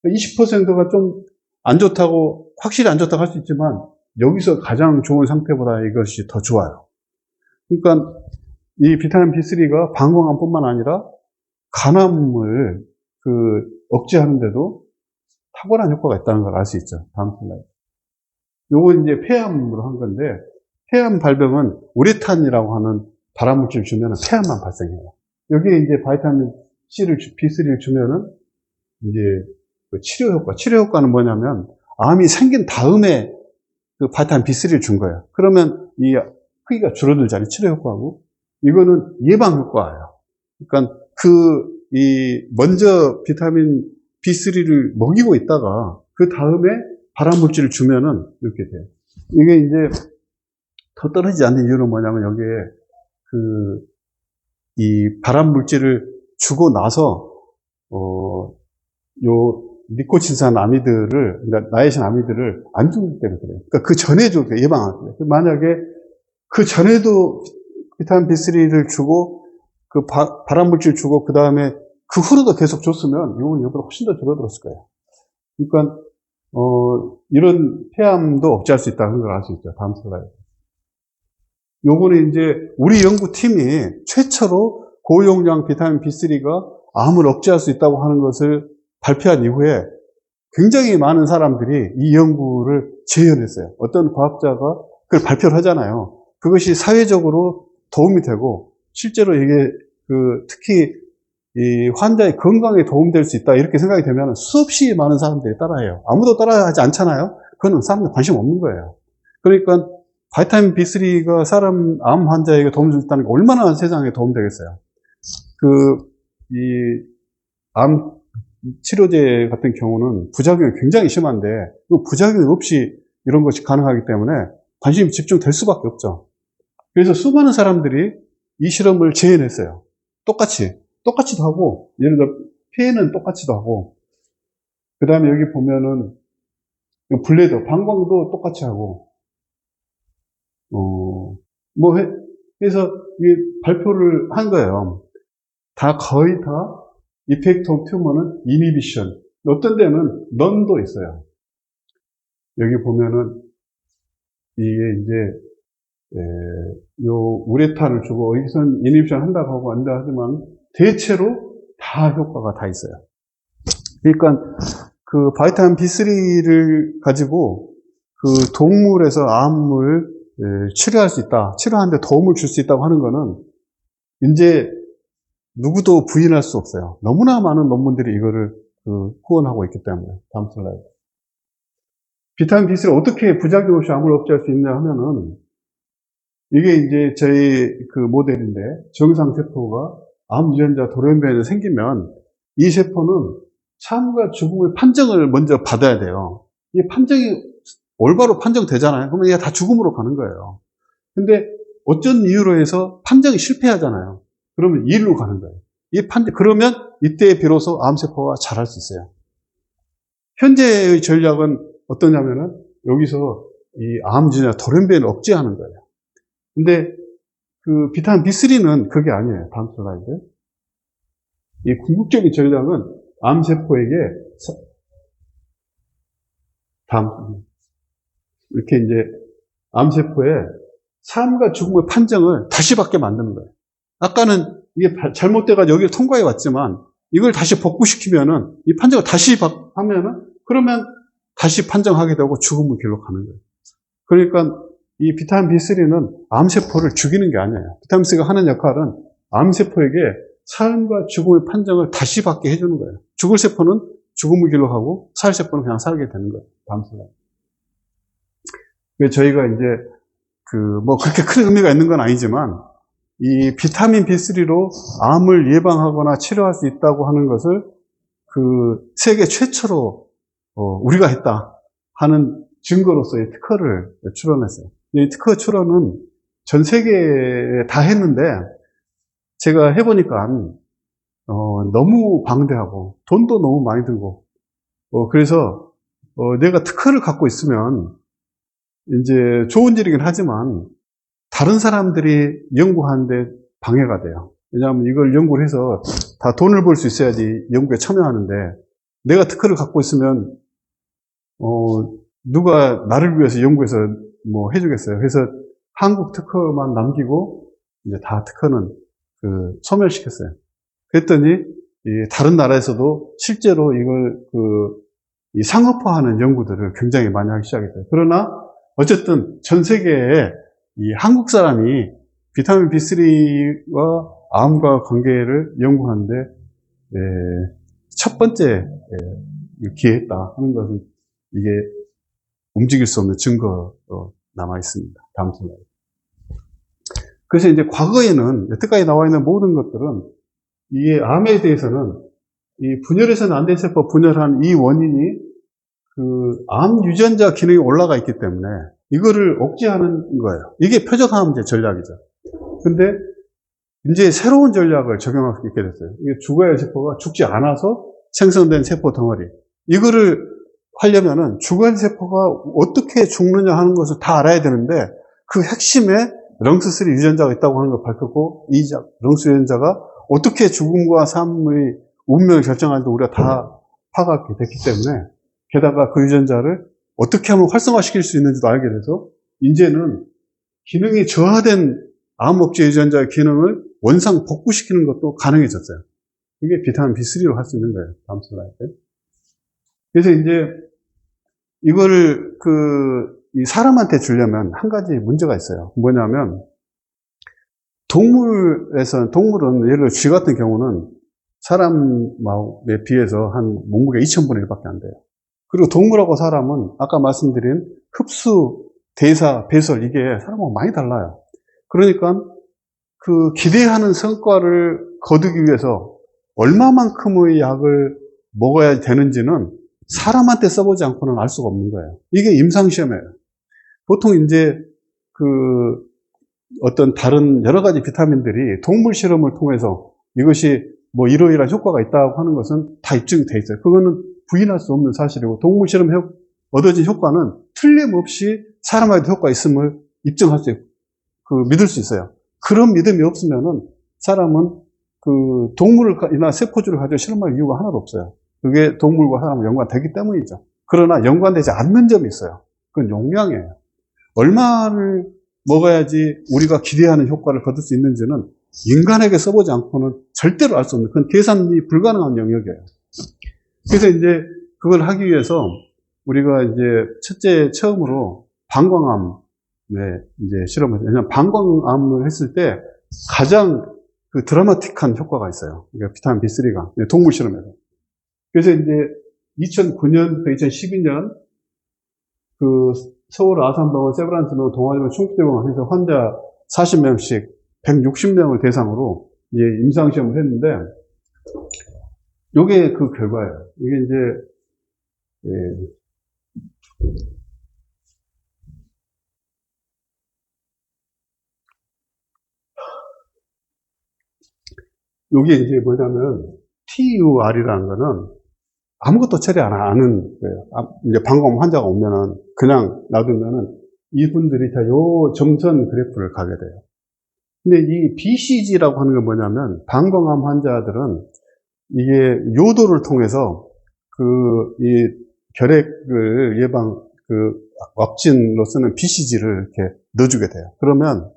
20%가 좀 안 좋다고, 확실히 안 좋다고 할 수 있지만, 여기서 가장 좋은 상태보다 이것이 더 좋아요. 그러니까, 이 비타민 B3가 방광암뿐만 아니라, 간암을 억제하는데도 탁월한 효과가 있다는 걸 알 수 있죠. 다음 슬라이드. 요거 이제 폐암으로 한 건데, 폐암 발병은 우레탄이라고 하는 발암물질을 주면 폐암만 발생해요. 여기에 이제 바이타민 C를, B3를 주면은, 이제, 치료 효과는 뭐냐면, 암이 생긴 다음에 그 바이타민 B3를 준 거예요. 그러면 이 크기가 줄어들잖아요. 치료 효과고. 이거는 예방 효과예요. 그러니까 먼저 비타민 B3를 먹이고 있다가, 그 다음에 발암물질을 주면은 이렇게 돼요. 이게 이제 더 떨어지지 않는 이유는 뭐냐면, 여기에 이 발암물질을 주고 나서, 요 니코틴산 아미드를, 그러니까 나이신 아미드를 안 주기 때문에 그래요. 그러니까 그 전에 줘도 예방하기 때문에. 만약에 그 전에도 비타민 B3를 주고, 그 발암물질 주고, 그 다음에 그 후로도 계속 줬으면, 이건 여보다 훨씬 더 줄어들었을 거예요. 그러니까, 이런 폐암도 억제할 수 있다는 걸 알 수 있죠. 다음 슬라이드. 요거는 이제 우리 연구팀이 최초로 고용량 비타민 B3가 암을 억제할 수 있다고 하는 것을 발표한 이후에 굉장히 많은 사람들이 이 연구를 재현했어요. 어떤 과학자가 그걸 발표를 하잖아요. 그것이 사회적으로 도움이 되고, 실제로 이게 특히 이 환자의 건강에 도움될 수 있다 이렇게 생각이 되면 수없이 많은 사람들이 따라해요. 아무도 따라하지 않잖아요. 그건 사람들 관심 없는 거예요. 그러니까 바이타민 B3가 사람 암 환자에게 도움을 줄 수 있다는 게 얼마나 세상에 도움되겠어요. 이 암 치료제 같은 경우는 부작용이 굉장히 심한데, 그 부작용 없이 이런 것이 가능하기 때문에 관심이 집중될 수밖에 없죠. 그래서 수많은 사람들이 이 실험을 재현했어요. 똑같이도 하고, 예를 들어 폐는 똑같이도 하고, 그 다음에 여기 보면은 블레더, 방광도 똑같이 하고, 그래서 발표를 한 거예요. 거의 다 이펙트 오브 튜머는 이니비션. 어떤 데는 넌도 있어요. 여기 보면은 이게 이제 요 우레탄을 주고 여기서는 이니비션 한다고 하고 안 한다 하지만 대체로 다 효과가 다 있어요. 그러니까 그 바이타민 B3를 가지고 그 동물에서 암을 치료할 수 있다, 치료하는데 도움을 줄 수 있다고 하는 거는 이제 누구도 부인할 수 없어요. 너무나 많은 논문들이 이거를 후원하고 있기 때문에. 다음 슬라이드. 비타민 B3를 어떻게 부작용 없이 암을 억제할 수 있냐 하면은, 이게 이제 저희 모델인데, 정상세포가 암 유전자 돌연변이 생기면, 이 세포는 삶과 죽음의 판정을 먼저 받아야 돼요. 이 판정이 올바로 판정되잖아요. 그러면 얘가 다 죽음으로 가는 거예요. 근데 어쩐 이유로 해서 판정이 실패하잖아요. 그러면 2일로 가는 거예요. 그러면 이때 비로소 암세포가 자랄 수 있어요. 현재의 전략은 어떠냐면은, 여기서 이 암 유전자 돌연변이를 억제하는 거예요. 근데 비타민 B3는 그게 아니에요. 다음 슬라이드. 이 궁극적인 전략은 암세포에게 이렇게 이제 암세포에 삶과 죽음의 판정을 다시 받게 만드는 거예요. 아까는 이게 잘못돼가지고 여기를 통과해 왔지만, 이걸 다시 복구시키면은, 이 판정을 다시 하면은, 그러면 다시 판정하게 되고 죽음의 길로 가는 거예요. 그러니까 이 비타민 B3는 암세포를 죽이는 게 아니에요. 비타민 C가 하는 역할은 암세포에게 삶과 죽음의 판정을 다시 받게 해주는 거예요. 죽을 세포는 죽음의 길로 가고, 살 세포는 그냥 살게 되는 거예요. 다음 슬라이드. 저희가 이제 그렇게 큰 의미가 있는 건 아니지만, 이 비타민 B3로 암을 예방하거나 치료할 수 있다고 하는 것을 세계 최초로 우리가 했다 하는 증거로서의 특허를 출원했어요. 이 특허 출원은 전 세계에 다 했는데, 제가 해보니까 너무 방대하고 돈도 너무 많이 들고, 그래서 내가 특허를 갖고 있으면 이제 좋은 일이긴 하지만 다른 사람들이 연구하는데 방해가 돼요. 왜냐하면 이걸 연구를 해서 다 돈을 벌 수 있어야지 연구에 참여하는데, 내가 특허를 갖고 있으면 누가 나를 위해서 연구해서 뭐 해주겠어요. 그래서 한국 특허만 남기고, 이제 다 특허는 소멸시켰어요. 그랬더니, 다른 나라에서도 실제로 이걸 이 상업화하는 연구들을 굉장히 많이 하기 시작했어요. 그러나, 어쨌든 전 세계에 이 한국 사람이 비타민 B3와 암과 관계를 연구하는데, 첫 번째 기회했다 하는 것은 이게 움직일 수 없는 증거로 남아 있습니다. 다음 슬라이드. 그래서 이제 과거에는 여태까지 나와 있는 모든 것들은 이 암에 대해서는 이 분열해서는 안 된 세포 분열한 이 원인이 암 유전자 기능이 올라가 있기 때문에 이거를 억제하는 거예요. 이게 표적암제 전략이죠. 근데 이제 새로운 전략을 적용할 수 있게 됐어요. 이게 죽어야 할 세포가 죽지 않아서 생성된 세포 덩어리. 이거를 하려면은 죽어야 할 세포가 어떻게 죽느냐 하는 것을 다 알아야 되는데 그 핵심에 렁스3 유전자가 있다고 하는 걸 밝혔고 이 렁스 유전자가 어떻게 죽음과 삶의 운명을 결정하는지 우리가 다 파악하게 됐기 때문에 게다가 그 유전자를 어떻게 하면 활성화시킬 수 있는지도 알게 돼서 이제는 기능이 저하된 암 억제 유전자의 기능을 원상 복구시키는 것도 가능해졌어요. 이게 비타민 B3로 할 수 있는 거예요. 다음 슬라이드. 그래서 이제 이거를 이 사람한테 주려면 한 가지 문제가 있어요. 뭐냐면 동물은 예를 들어 쥐 같은 경우는 사람에 비해서 한 몸무게 2000분의 1밖에 안 돼요. 그리고 동물하고 사람은 아까 말씀드린 흡수, 대사, 배설 이게 사람하고 많이 달라요. 그러니까 기대하는 성과를 거두기 위해서 얼마만큼의 약을 먹어야 되는지는 사람한테 써보지 않고는 알 수가 없는 거예요. 이게 임상시험이에요. 보통 이제 어떤 다른 여러 가지 비타민들이 동물 실험을 통해서 이것이 뭐 이러이러한 효과가 있다고 하는 것은 다 입증이 돼 있어요. 그거는 부인할 수 없는 사실이고 동물 실험에 얻어진 효과는 틀림없이 사람한테 효과가 있음을 입증할 수 있고 믿을 수 있어요. 그런 믿음이 없으면은 사람은 동물이나 세포주를 가지고 실험할 이유가 하나도 없어요. 그게 동물과 사람과 연관되기 때문이죠. 그러나 연관되지 않는 점이 있어요. 그건 용량이에요. 얼마를 먹어야지 우리가 기대하는 효과를 거둘 수 있는지는 인간에게 써보지 않고는 절대로 알 수 없는, 그건 계산이 불가능한 영역이에요. 그래서 이제 그걸 하기 위해서 우리가 이제 처음으로 방광암에 이제 실험을 했어요. 왜냐하면 방광암을 했을 때 가장 드라마틱한 효과가 있어요. 그러니까 비타민 B3가 동물 실험에서. 그래서 이제 2009년부터 2012년 서울 아산병원 세브란스병원 동아일보 충북대병원 해서 환자 40명씩 160명을 대상으로 이제 임상시험을 했는데 요게 그 결과예요. 이게 이제 요게 이제 뭐냐면 TUR이라는 거는 아무것도 처리 안 하는 거예요. 이제 방광암 환자가 오면은 그냥 놔두면은 이분들이 다 요 점선 그래프를 가게 돼요. 근데 이 BCG라고 하는 건 뭐냐면 방광암 환자들은 이게 요도를 통해서 이 결핵을 왁진으로 쓰는 BCG를 이렇게 넣어주게 돼요. 그러면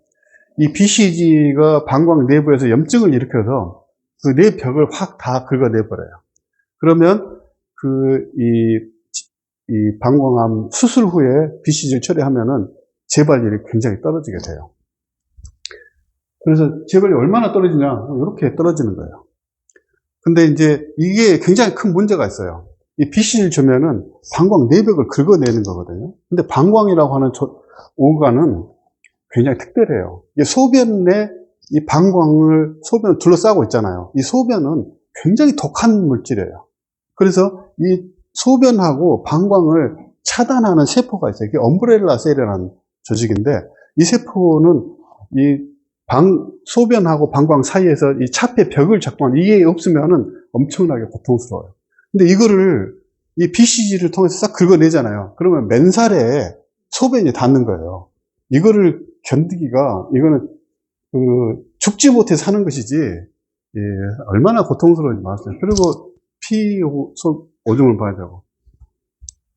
이 BCG가 방광 내부에서 염증을 일으켜서 그 내 벽을 확 다 긁어내버려요. 그러면 이 방광암 수술 후에 BCG를 처리하면은 재발률이 굉장히 떨어지게 돼요. 그래서 재발이 얼마나 떨어지냐? 이렇게 떨어지는 거예요. 근데 이제 이게 굉장히 큰 문제가 있어요. 이 BCG를 주면은 방광 내벽을 긁어내는 거거든요. 근데 방광이라고 하는 오간은 굉장히 특별해요. 이게 소변에 이 소변을 둘러싸고 있잖아요. 이 소변은 굉장히 독한 물질이에요. 그래서 이 소변하고 방광을 차단하는 세포가 있어요. 이게 엄브렐라 셀이라는 조직인데 이 세포는 소변하고 방광 사이에서 이 차폐 벽을 작동하는, 이게 없으면은 엄청나게 고통스러워요. 근데 이거를 이 BCG를 통해서 싹 긁어내잖아요. 그러면 맨살에 소변이 닿는 거예요. 이거를 견디기가, 이거는 죽지 못해 사는 것이지, 얼마나 고통스러운지 말았어요. 그리고 피 오줌을 봐야 되고.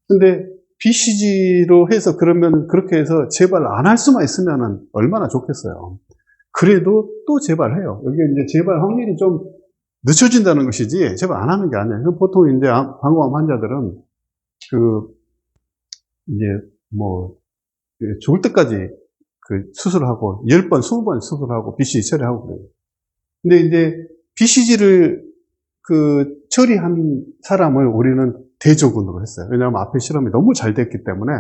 근데 BCG로 해서 그러면 그렇게 해서 재발 안 할 수만 있으면 얼마나 좋겠어요. 그래도 또 재발해요. 여기 이제 재발 확률이 좀 늦춰진다는 것이지 재발 안 하는 게 아니에요. 보통 이제 방광암 환자들은 이제 뭐 죽을 때까지 수술하고 10번, 20번 수술하고 BCG 처리하고 그래요. 근데 이제 BCG를 처리한 사람을 우리는 대조군으로 했어요. 왜냐하면 앞에 실험이 너무 잘 됐기 때문에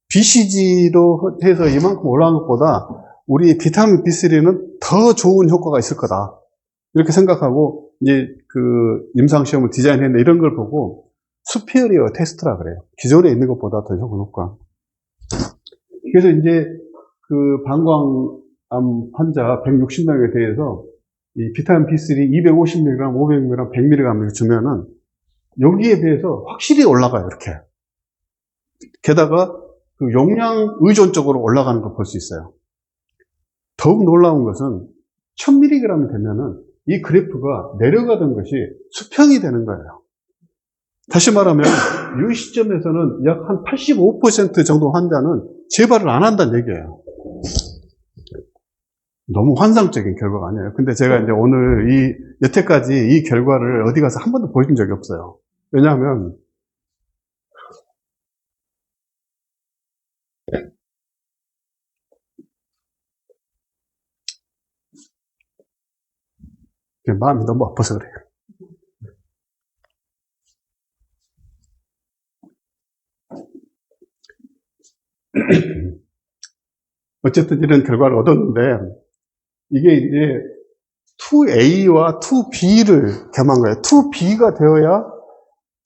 BCG로 해서 이만큼 올라간 것보다 우리 비타민 B3는 더 좋은 효과가 있을 거다. 이렇게 생각하고 이제 임상시험을 디자인했는데 이런 걸 보고 수피어리어 테스트라 그래요. 기존에 있는 것보다 더 좋은 효과. 그래서 이제 방광암 환자 160명에 대해서 이 비타민 B3 250mg, 500mg, 100mg을 주면은 여기에 비해서 확실히 올라가요, 이렇게. 게다가 용량 의존적으로 올라가는 걸 볼 수 있어요. 더욱 놀라운 것은 1000mg이 되면은 이 그래프가 내려가던 것이 수평이 되는 거예요. 다시 말하면 이 시점에서는 약 한 85% 정도 환자는 재발을 안 한다는 얘기예요. 너무 환상적인 결과가 아니에요. 근데 제가 이제 오늘 여태까지 이 결과를 어디 가서 한 번도 보여준 적이 없어요. 왜냐하면 마음이 너무 아파서 그래요. 어쨌든 이런 결과를 얻었는데 이게 이제 2A와 2B를 겸한 거예요. 2B가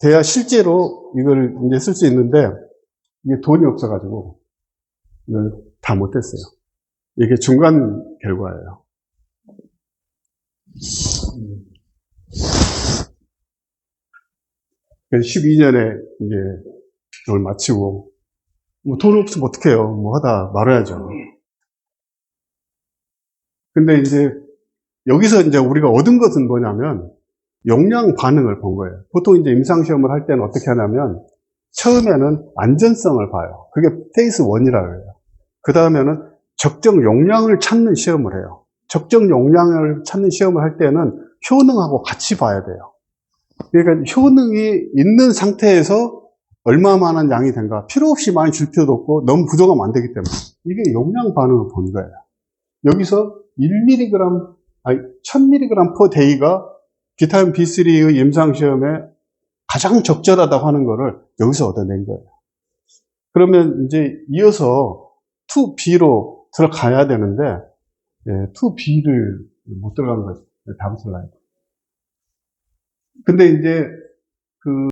돼야 실제로 이걸 이제 쓸 수 있는데 이게 돈이 없어가지고 이걸 다 못했어요. 이게 중간 결과예요. 그래서 12년에 이제 이걸 마치고 뭐 돈 없으면 어떡해요. 뭐 하다 말아야죠. 근데 이제 여기서 이제 우리가 얻은 것은 뭐냐면 용량 반응을 본 거예요. 보통 이제 임상시험을 할 때는 어떻게 하냐면 처음에는 안전성을 봐요. 그게 페이스 1이라고 해요. 그 다음에는 적정 용량을 찾는 시험을 해요. 적정 용량을 찾는 시험을 할 때는 효능하고 같이 봐야 돼요. 그러니까 효능이 있는 상태에서 얼마만한 양이 된가, 필요 없이 많이 줄 필요도 없고 너무 부족하면 안 되기 때문에 이게 용량 반응을 본 거예요. 여기서 1mg, 아니 1000mg per day가 비타민 B3의 임상시험에 가장 적절하다고 하는 거를 여기서 얻어낸 거예요. 그러면 이제 이어서 2B로 들어가야 되는데 2B를 못 들어간 거죠. 다음 슬라이드. 근데 이제